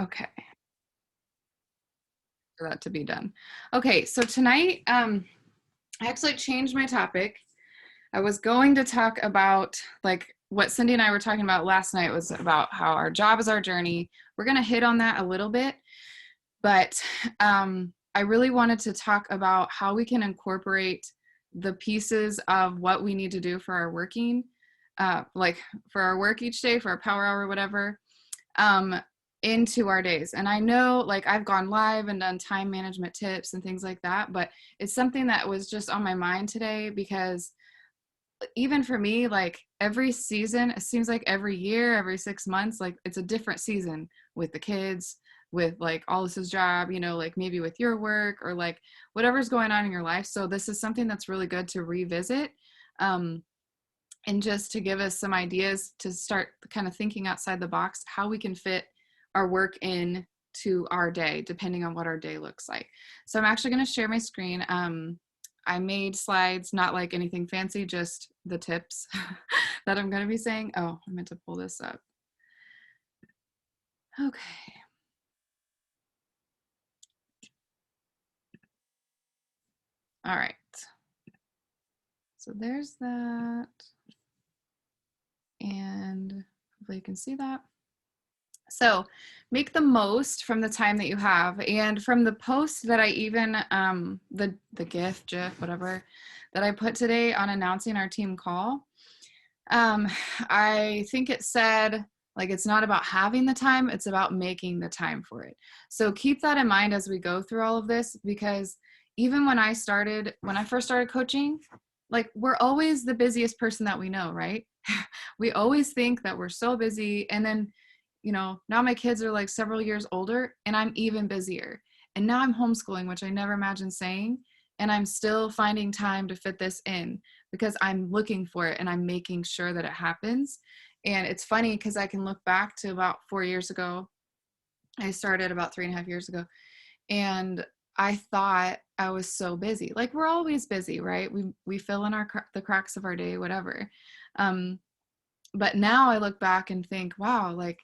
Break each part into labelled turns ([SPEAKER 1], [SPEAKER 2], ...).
[SPEAKER 1] Okay, for that to be done. Okay, so tonight, I actually changed my topic. I was going to talk about like what Cindy and I were talking about last night was about how our job is our journey. We're going to hit on that a little bit, but I really wanted to talk about how we can incorporate the pieces of what we need to do for our working, like for our work each day, for our power hour, whatever, um, into our days. And I know like I've gone live and done time management tips and things like that, but it's something that was just on my mind today because even for me, like every season, it seems like every year, every 6 months, like it's a different season with the kids, with like Allis's job, like maybe with your work or like whatever's going on in your life. So this is something that's really good to revisit. Um, and just to give us some ideas to start kind of thinking outside the box, how we can fit our work in to our day, depending on what our day looks like. So I'm actually going to share my screen. I made slides, not like anything fancy, just the tips that I'm going to be saying. Oh, I meant to pull this up. Okay. All right. So there's that. And hopefully you can see that. So make the most from the time that you have. And from the post that I even, the GIF, whatever, that I put today on announcing our team call, I think it said, like, it's not about having the time, it's about making the time for it. So keep that in mind as we go through all of this, because even when I first started coaching, like we're always the busiest person that we know, right? We always think that we're so busy. And then, now my kids are like several years older and I'm even busier. And now I'm homeschooling, which I never imagined saying. And I'm still finding time to fit this in because I'm looking for it and I'm making sure that it happens. And it's funny because I can look back to about 4 years ago. I started about 3.5 years ago. And I thought I was so busy. Like we're always busy, right? We fill in the cracks of our day, whatever. But now I look back and think, wow, like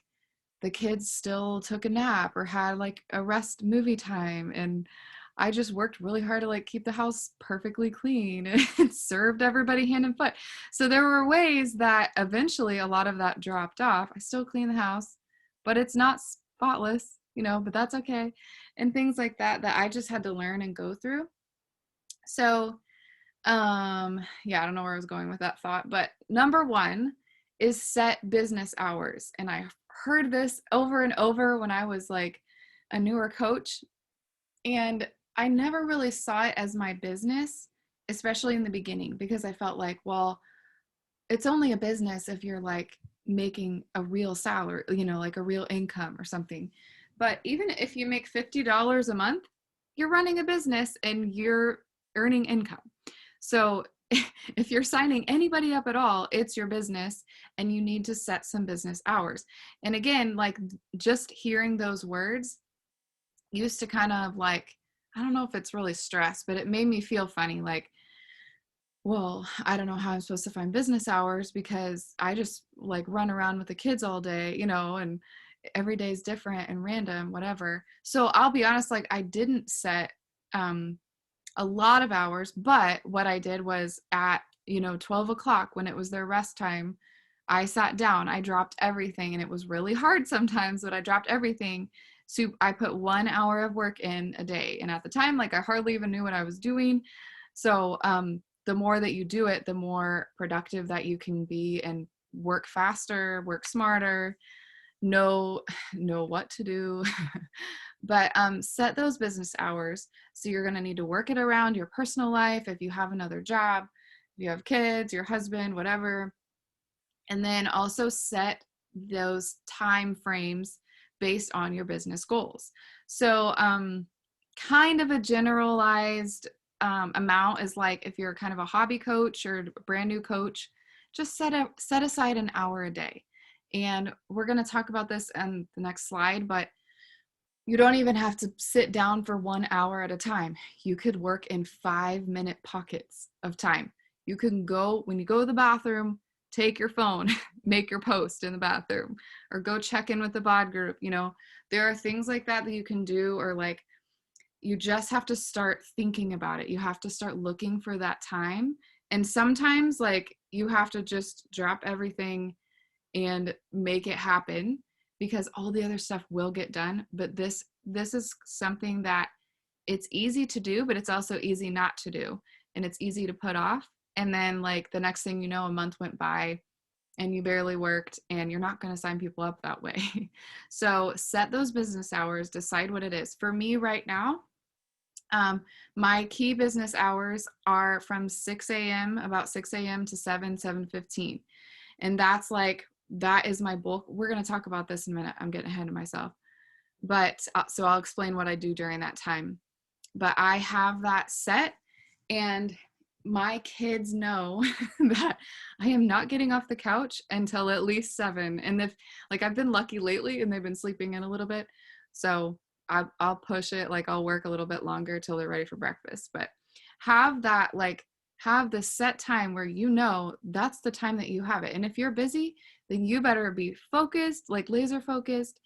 [SPEAKER 1] the kids still took a nap or had like a rest movie time, and I just worked really hard to like keep the house perfectly clean and served everybody hand and foot. So there were ways that eventually a lot of that dropped off. I still clean the house, but it's not spotless, but that's okay. And things like that I just had to learn and go through. So yeah, I don't know where I was going with that thought, but number one is set business hours. And I heard this over and over when I was like a newer coach, and I never really saw it as my business, especially in the beginning, because I felt like, well, it's only a business if you're like making a real salary, like a real income or something. But even if you make $50 a month, you're running a business and you're earning income. So if you're signing anybody up at all, it's your business and you need to set some business hours. And again, like just hearing those words used to kind of like, I don't know if it's really stress, but it made me feel funny. Like, well, I don't know how I'm supposed to find business hours because I just like run around with the kids all day, and every day is different and random, whatever. So I'll be honest, like I didn't set a lot of hours, but what I did was at 12 o'clock when it was their rest time, I sat down, I dropped everything, and it was really hard sometimes, but I dropped everything. So I put 1 hour of work in a day, and at the time, like I hardly even knew what I was doing. So the more that you do it, the more productive that you can be and work faster, work smarter, know what to do. But set those business hours. So you're going to need to work it around your personal life. If you have another job, if you have kids, your husband, whatever. And then also set those time frames based on your business goals. So kind of a generalized amount is like if you're kind of a hobby coach or a brand new coach, just set aside an hour a day. And we're going to talk about this in the next slide, but you don't even have to sit down for 1 hour at a time. You could work in 5-minute pockets of time. You can go, when you go to the bathroom, take your phone, make your post in the bathroom, or go check in with the bod group. You know, there are things like that that you can do, or like you just have to start thinking about it. You have to start looking for that time. And sometimes like you have to just drop everything and make it happen, because all the other stuff will get done. But this is something that it's easy to do, but it's also easy not to do. And it's easy to put off. And then like the next thing you know, a month went by and you barely worked, and you're not going to sign people up that way. So set those business hours, decide what it is. For me right now, my key business hours are from 6 a.m., about 6 a.m. to 7:15. And that's like, that is my bulk. We're going to talk about this in a minute. I'm getting ahead of myself. But so I'll explain what I do during that time. But I have that set, and my kids know that I am not getting off the couch until at least 7. And if like, I've been lucky lately and they've been sleeping in a little bit. So I'll push it. Like I'll work a little bit longer till they're ready for breakfast, but have that, like have the set time where you know that's the time that you have it. And if you're busy, then you better be focused, like laser focused,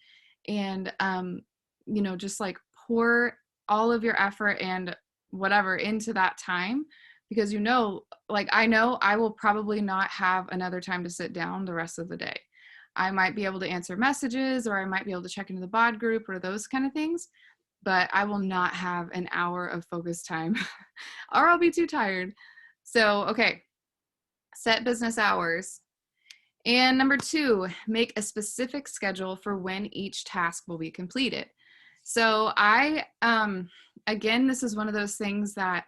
[SPEAKER 1] and you know, just like pour all of your effort and whatever into that time, because you know, like I know I will probably not have another time to sit down the rest of the day. I might be able to answer messages, or I might be able to check into the bod group or those kind of things, but I will not have an hour of focus time or I'll be too tired. So, okay, set business hours. And number 2, make a specific schedule for when each task will be completed. So again, this is one of those things that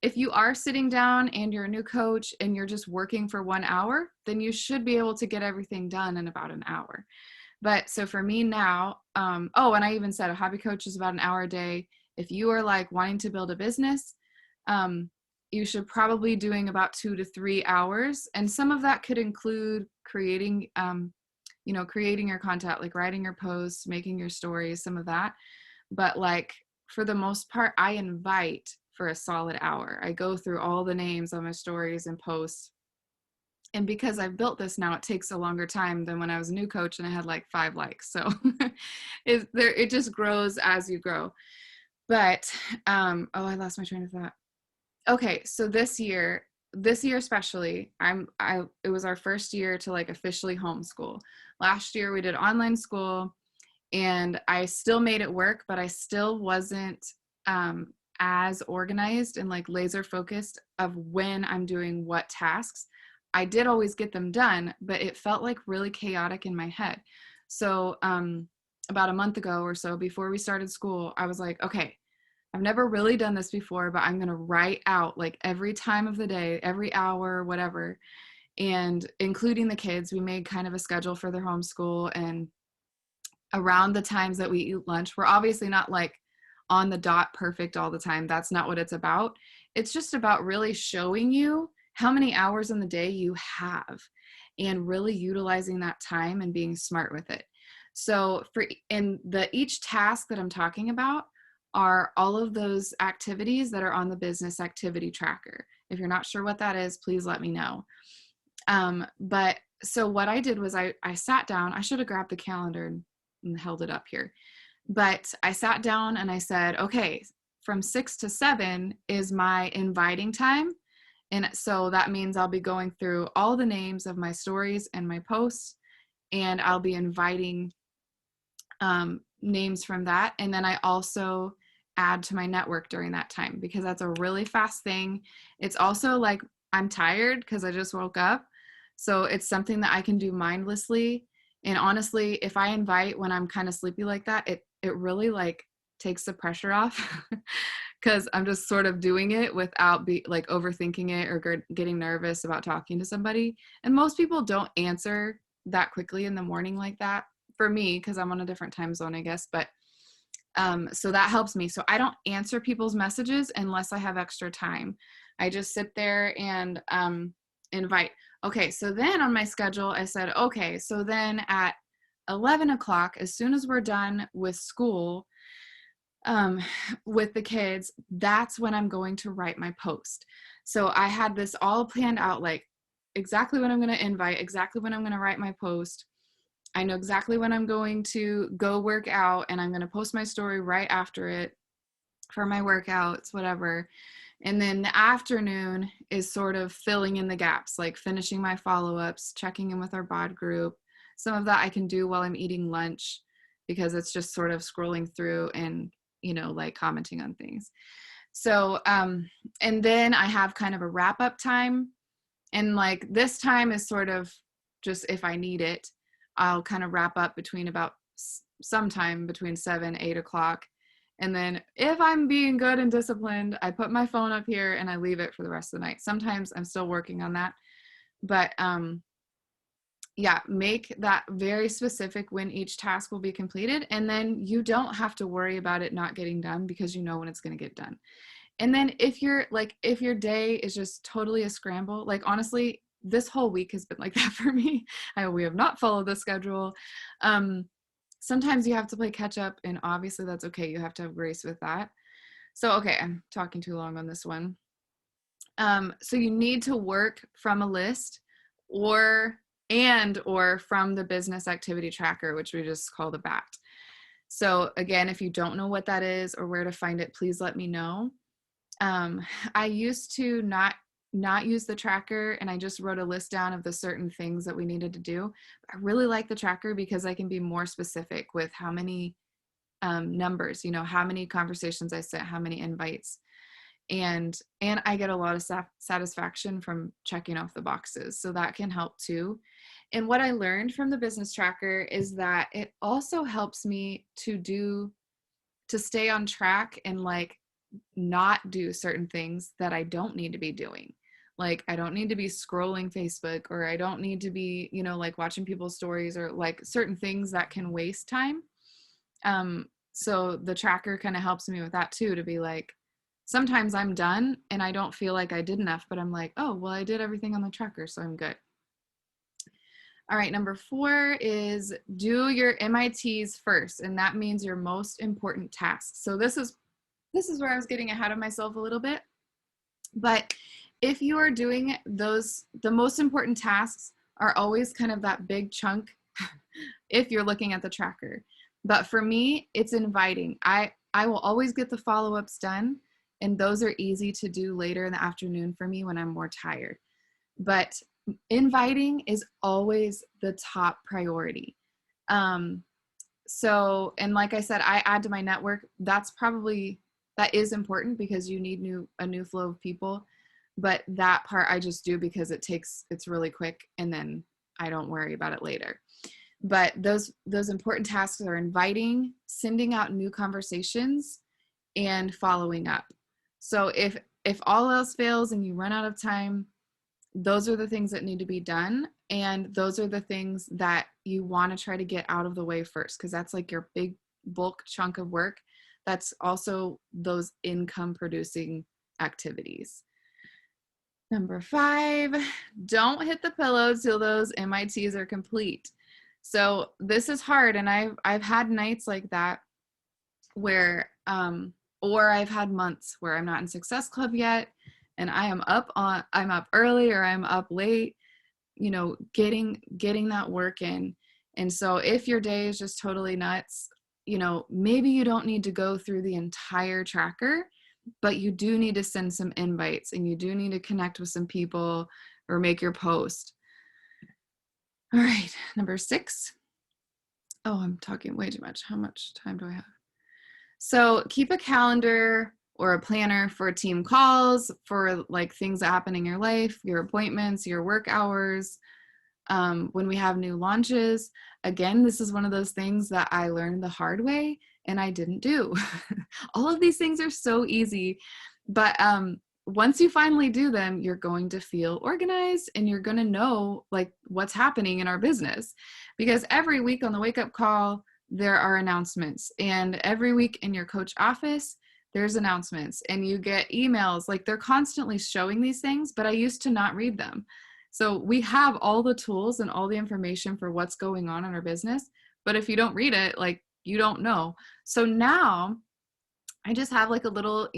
[SPEAKER 1] if you are sitting down and you're a new coach and you're just working for 1 hour, then you should be able to get everything done in about an hour. But so for me now, and I even said a hobby coach is about an hour a day. If you are like wanting to build a business, you should probably doing about 2 to 3 hours. And some of that could include creating, creating your content, like writing your posts, making your stories, some of that. But like for the most part, I invite for a solid hour. I go through all the names on my stories and posts. And because I've built this now, it takes a longer time than when I was a new coach and I had like 5 likes. So it just grows as you grow. But, I lost my train of thought. Okay. So this year especially, it was our first year to like officially homeschool. Last year we did online school and I still made it work, but I still wasn't, as organized and like laser focused of when I'm doing what tasks. I did always get them done, but it felt like really chaotic in my head. So about a month ago or so, before we started school, I was like, okay, I've never really done this before, but I'm going to write out like every time of the day, every hour, whatever. And including the kids, we made kind of a schedule for their homeschool, and around the times that we eat lunch, we're obviously not like on the dot perfect all the time. That's not what it's about. It's just about really showing you how many hours in the day you have and really utilizing that time and being smart with it. So each task that I'm talking about are all of those activities that are on the business activity tracker. If you're not sure what that is, please let me know. But so what I did was I sat down. I should have grabbed the calendar and held it up here. But I sat down and I said, okay, from 6 to 7 is my inviting time. And so that means I'll be going through all the names of my stories and my posts, and I'll be inviting names from that. And then I also add to my network during that time, because that's a really fast thing. It's also like I'm tired because I just woke up. So it's something that I can do mindlessly. And honestly, if I invite when I'm kind of sleepy like that, it really like takes the pressure off, because I'm just sort of doing it without like overthinking it or getting nervous about talking to somebody. And most people don't answer that quickly in the morning like that, for me, because I'm on a different time zone, I guess. But so that helps me. So I don't answer people's messages unless I have extra time. I just sit there and invite. Okay, so then on my schedule, I said, okay, so then at 11 o'clock, as soon as we're done with school, with the kids, that's when I'm going to write my post. So I had this all planned out, like exactly when I'm going to invite, exactly when I'm going to write my post. I know exactly when I'm going to go work out, and I'm going to post my story right after it for my workouts, whatever. And then the afternoon is sort of filling in the gaps, like finishing my follow-ups, checking in with our bod group. Some of that I can do while I'm eating lunch because it's just sort of scrolling through and, like commenting on things. So, and then I have kind of a wrap up time. And like this time is sort of just if I need it, I'll kind of wrap up between about sometime between 7, 8 o'clock. And then if I'm being good and disciplined, I put my phone up here and I leave it for the rest of the night. Sometimes I'm still working on that. But yeah, make that very specific when each task will be completed. And then you don't have to worry about it not getting done because you know when it's going to get done. And then if your day is just totally a scramble, like honestly, this whole week has been like that for me. We have not followed the schedule. Sometimes you have to play catch up, and obviously that's okay. You have to have grace with that. So, okay, I'm talking too long on this one. So you need to work from a list or from the business activity tracker, which we just call the BAT. So again, if you don't know what that is or where to find it, please let me know. I used to not use the tracker, and I just wrote a list down of the certain things that we needed to do. I really like the tracker because I can be more specific with how many numbers, how many conversations I sent, how many invites, and I get a lot of satisfaction from checking off the boxes. So that can help too. And what I learned from the business tracker is that it also helps me to stay on track and like not do certain things that I don't need to be doing. Like I don't need to be scrolling Facebook, or I don't need to be, like watching people's stories, or like certain things that can waste time. So the tracker kind of helps me with that too, to be like, sometimes I'm done and I don't feel like I did enough, but I'm like, oh, well, I did everything on the tracker, so I'm good. All right, number 4 is do your MITs first, and that means your most important tasks. So this is where I was getting ahead of myself a little bit. But if you are doing those, the most important tasks are always kind of that big chunk if you're looking at the tracker. But for me, it's inviting. I will always get the follow-ups done, and those are easy to do later in the afternoon for me when I'm more tired. But inviting is always the top priority. So, and like I said, I add to my network. That is important because you need a new flow of people. But that part I just do because it's really quick, and then I don't worry about it later. But those important tasks are inviting, sending out new conversations, and following up. So if all else fails and you run out of time, those are the things that need to be done. And those are the things that you want to try to get out of the way first, because that's like your big bulk chunk of work. That's also those income producing activities. Number 5, don't hit the pillow till those MITs are complete. So this is hard, and I've had nights like that where or I've had months where I'm not in Success Club yet, and I'm up early or I'm up late, getting that work in. And so if your day is just totally nuts, maybe you don't need to go through the entire tracker, but you do need to send some invites, and you do need to connect with some people or make your post. All right, number 6. Oh, I'm talking way too much. How much time do I have? So keep a calendar or a planner for team calls, for like things that happen in your life, your appointments, your work hours, when we have new launches. Again, this is one of those things that I learned the hard way and I didn't do. All of these things are so easy, but once you finally do them, you're going to feel organized, and you're going to know like what's happening in our business, because every week on the wake up call, there are announcements, and every week in your coach office, there's announcements, and you get emails. Like they're constantly showing these things, but I used to not read them. So we have all the tools and all the information for what's going on in our business, but if you don't read it, like you don't know. So now I just have like a little,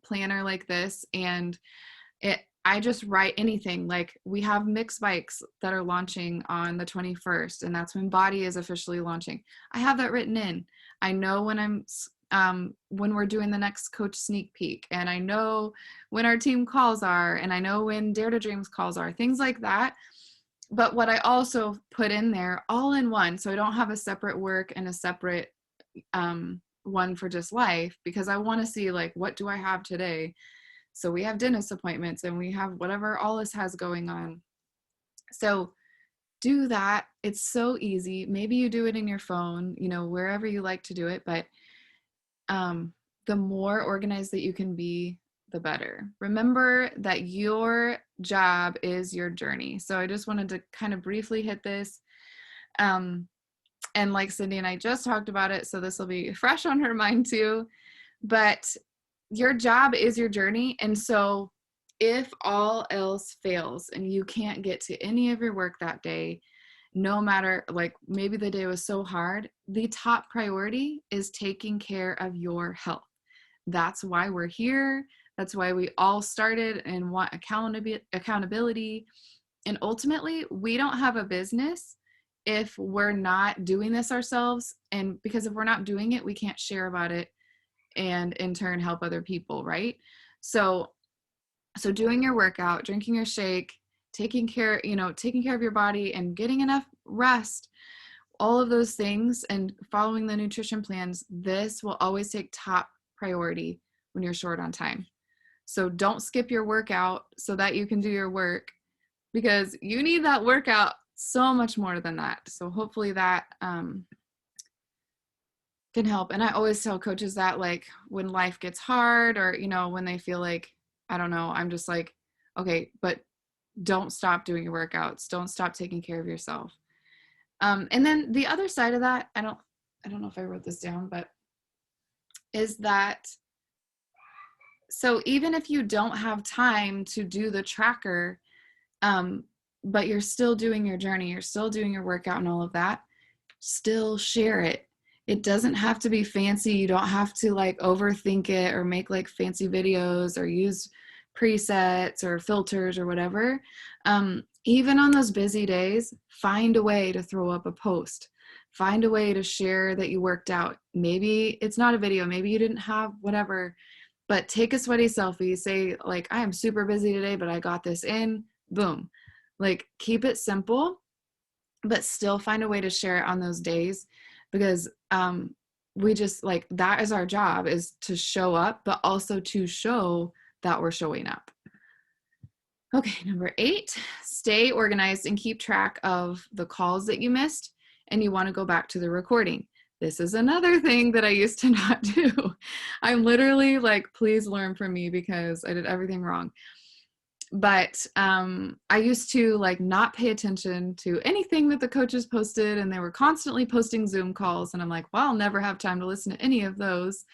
[SPEAKER 1] planner like this, and I just write anything. Like we have mix bikes that are launching on the 21st, and that's when Body is officially launching. I have that written in. I know when we're doing the next coach sneak peek, and I know when our team calls are, and I know when Dare to Dreams calls are, things like that. But what I also put in there all in one, so I don't have a separate work and a separate one for just life, because I want to see like, what do I have today? So we have dentist appointments and we have whatever all this has going on. So do that. It's so easy. Maybe you do it in your phone, you know, wherever you like to do it. But the more organized that you can be, the better. Remember that your job is your journey. So I just wanted to kind of briefly hit this. And like Cindy and I just talked about it, so this will be fresh on her mind too. But your job is your journey. And so if all else fails and you can't get to any of your work that day, no matter, like maybe the day was so hard, the top priority is taking care of your health. That's why we're here. That's why we all started and want accountability. And ultimately, we don't have a business if we're not doing this ourselves. And because if we're not doing it, we can't share about it and in turn help other people, right? So doing your workout, drinking your shake, taking care of your body and getting enough rest, all of those things, and following the nutrition plans, this will always take top priority when you're short on time. So don't skip your workout so that you can do your work, because you need that workout so much more than that. So hopefully that can help. And I always tell coaches that, like, when life gets hard, or, you know, when they feel like, I don't know, I'm just like, okay, but don't stop doing your workouts. Don't stop taking care of yourself. And then the other side of that, I don't know if I wrote this down, but is that, so even if you don't have time to do the tracker, but you're still doing your journey, you're still doing your workout and all of that, still share it. It doesn't have to be fancy. You don't have to like overthink it or make like fancy videos or use presets or filters or whatever. Even on those busy days, find a way to throw up a post. Find a way to share that you worked out. Maybe it's not a video, maybe you didn't have whatever, but take a sweaty selfie. Say like, I am super busy today, but I got this in. Boom. Like, keep it simple, but still find a way to share it on those days, because we just, like, that is our job, is to show up, but also to show that we're showing up. Okay, number 8, stay organized and keep track of the calls that you missed, and you want to go back to the recording. This is another thing that I used to not do. I'm literally like, please learn from me, because I did everything wrong. But I used to like not pay attention to anything that the coaches posted, and they were constantly posting Zoom calls, and I'm like, well, I'll never have time to listen to any of those.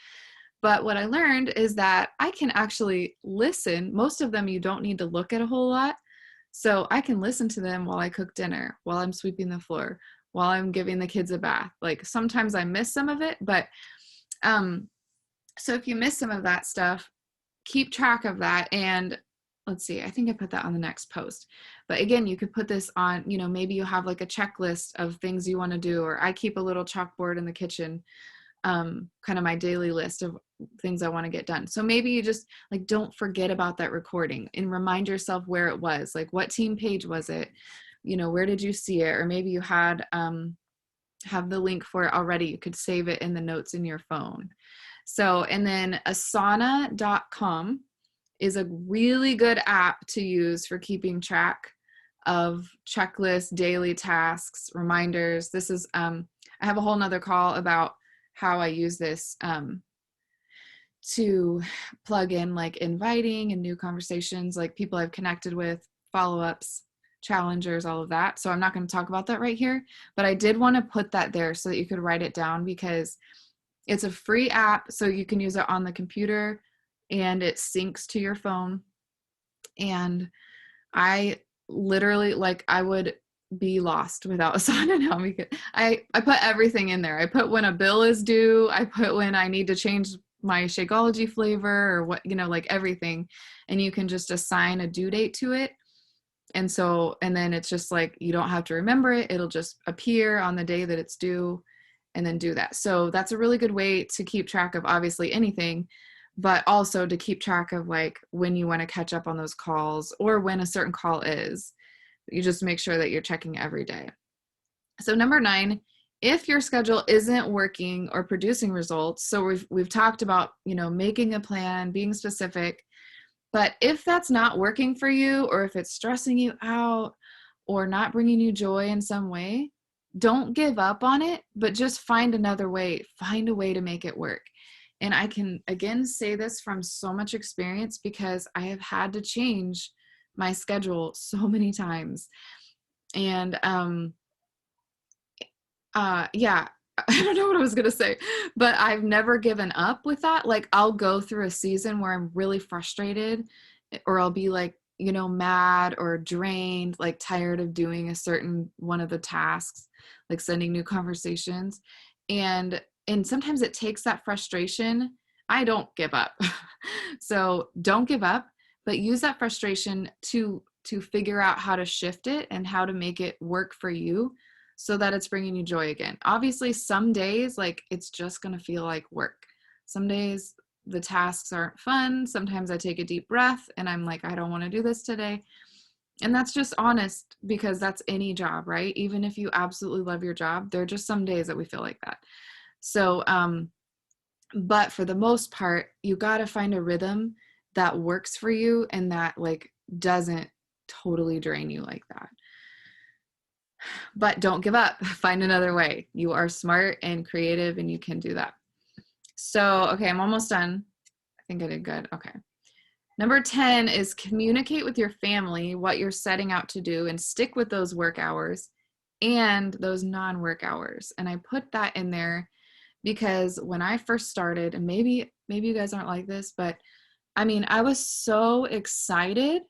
[SPEAKER 1] But what I learned is that I can actually listen. Most of them you don't need to look at a whole lot. So I can listen to them while I cook dinner, while I'm sweeping the floor, while I'm giving the kids a bath. Like, sometimes I miss some of it, but so if you miss some of that stuff, keep track of that. And let's see, I think I put that on the next post. But again, you could put this on, you know, maybe you have like a checklist of things you want to do, or I keep a little chalkboard in the kitchen, kind of my daily list of things I want to get done. So maybe you just like, don't forget about that recording and remind yourself where it was, like what team page was it, you know, where did you see it? Or maybe you had, have the link for it already. You could save it in the notes in your phone. So, and then Asana.com is a really good app to use for keeping track of checklists, daily tasks, reminders. This is, I have a whole nother call about how I use this to plug in like inviting and new conversations, like people I've connected with, follow-ups, challengers, all of that. So I'm not going to talk about that right here, but I did want to put that there so that you could write it down, because it's a free app. So you can use it on the computer and it syncs to your phone. And I literally, like, I would be lost without Asana now, because I put everything in there. I put when a bill is due. I put when I need to change my Shakeology flavor or what, like everything. And you can just assign a due date to it. And so, and then it's just like, you don't have to remember it. It'll just appear on the day that it's due and then do that. So that's a really good way to keep track of obviously anything, but also to keep track of like when you want to catch up on those calls or when a certain call is. You just make sure that you're checking every day. So number 9, if your schedule isn't working or producing results, so we've talked about, making a plan, being specific, but if that's not working for you, or if it's stressing you out or not bringing you joy in some way, don't give up on it, but just find another way, find a way to make it work. And I can, again, say this from so much experience because I have had to change my schedule so many times. And, yeah, I don't know what I was going to say, but I've never given up with that. Like I'll go through a season where I'm really frustrated, or I'll be like, mad or drained, like tired of doing a certain one of the tasks, like sending new conversations. And sometimes it takes that frustration. I don't give up. So don't give up, but use that frustration to figure out how to shift it and how to make it work for you so that it's bringing you joy again. Obviously, some days, like, it's just going to feel like work. Some days the tasks aren't fun. Sometimes I take a deep breath and I'm like, I don't want to do this today. And that's just honest, because that's any job, right? Even if you absolutely love your job, there are just some days that we feel like that. So, but for the most part, you got to find a rhythm that works for you and that like doesn't totally drain you like that. But don't give up. Find another way. You are smart and creative and you can do that. So, okay, I'm almost done. I think I did good. Okay. Number 10 is communicate with your family what you're setting out to do and stick with those work hours and those non-work hours. And I put that in there because when I first started, and maybe you guys aren't like this, but I mean, I was so excited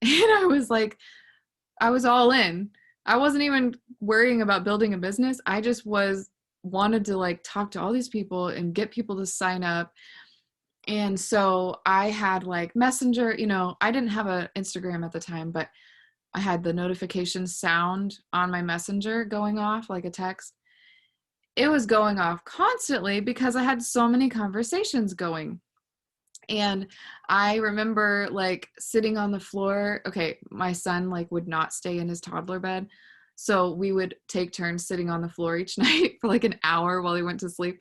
[SPEAKER 1] and I was all in. I wasn't even worrying about building a business. I just wanted to like talk to all these people and get people to sign up. And so I had like Messenger, I didn't have an Instagram at the time, but I had the notification sound on my Messenger going off like a text. It was going off constantly because I had so many conversations going. And I remember like sitting on the floor. Okay, my son like would not stay in his toddler bed. So we would take turns sitting on the floor each night for like an hour while he went to sleep.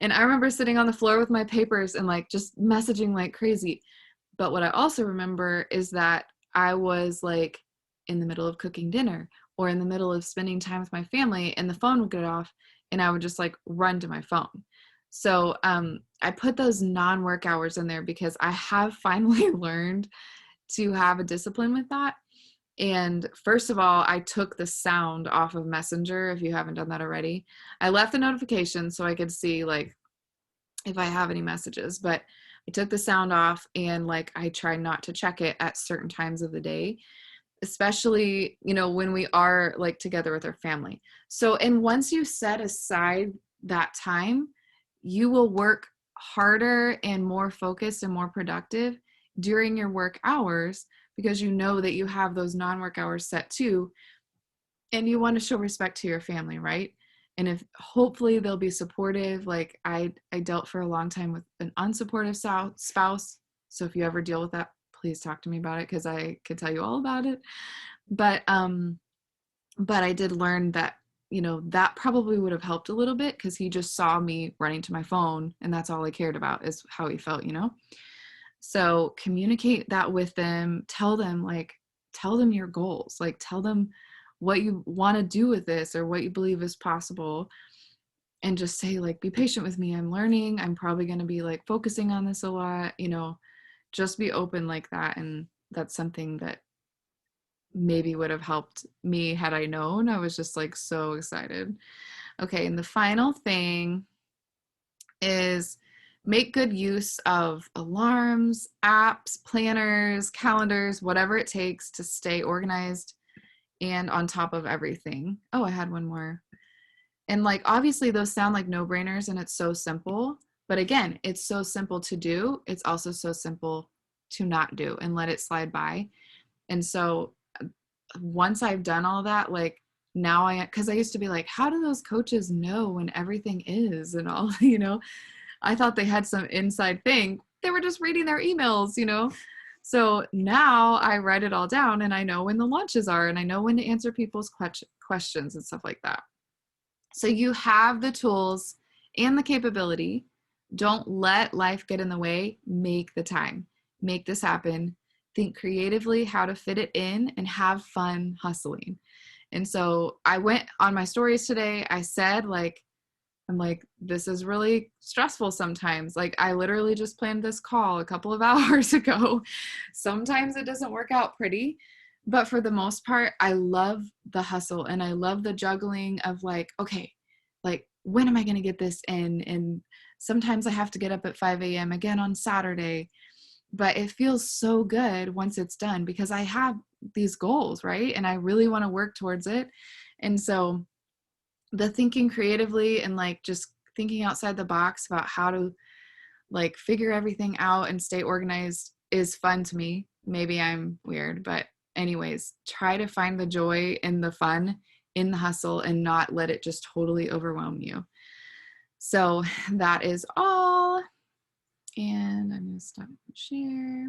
[SPEAKER 1] And I remember sitting on the floor with my papers and like just messaging like crazy. But what I also remember is that I was like in the middle of cooking dinner or in the middle of spending time with my family, and the phone would get off and I would just like run to my phone. So I put those non-work hours in there because I have finally learned to have a discipline with that. And first of all, I took the sound off of Messenger. If you haven't done that already, I left the notification so I could see like if I have any messages, but I took the sound off and like I try not to check it at certain times of the day, especially, when we are like together with our family. So, and once you set aside that time, you will work harder and more focused and more productive during your work hours because you know that you have those non-work hours set too, and you want to show respect to your family, right? And if hopefully they'll be supportive. Like I dealt for a long time with an unsupportive spouse. So if you ever deal with that, please talk to me about it because I could tell you all about it. But I did learn that, that probably would have helped a little bit because he just saw me running to my phone and that's all I cared about is how he felt. So communicate that with them. Tell them your goals, like tell them what you want to do with this or what you believe is possible. And just say like, be patient with me. I'm learning. I'm probably going to be like focusing on this a lot, just be open like that. And that's something that maybe would have helped me had I known. I was just like so excited. Okay. And the final thing is make good use of alarms, apps, planners, calendars, whatever it takes to stay organized and on top of everything. Oh, I had one more. And like, obviously those sound like no-brainers and it's so simple, But again, it's so simple to do. It's also so simple to not do and let it slide by. And so once I've done all that, like now because I used to be like, how do those coaches know when everything is and all, I thought they had some inside thing. They were just reading their emails. So now I write it all down and I know when the launches are and I know when to answer people's questions and stuff like that. So you have the tools and the capability. Don't let life get in the way. Make the time. Make this happen. Think creatively how to fit it in and have fun hustling. And so I went on my stories today. I said, I'm like, this is really stressful sometimes. Like, I literally just planned this call a couple of hours ago. Sometimes it doesn't work out pretty, but for the most part, I love the hustle and I love the juggling of like, okay, like, when am I going to get this in? And sometimes I have to get up at 5 a.m. again on Saturday, but it feels so good once it's done because I have these goals, right? And I really want to work towards it. And so the thinking creatively and like just thinking outside the box about how to like figure everything out and stay organized is fun to me. Maybe I'm weird, but anyways, try to find the joy and the fun in the hustle and not let it just totally overwhelm you. So that is all. And I'm going to stop and share.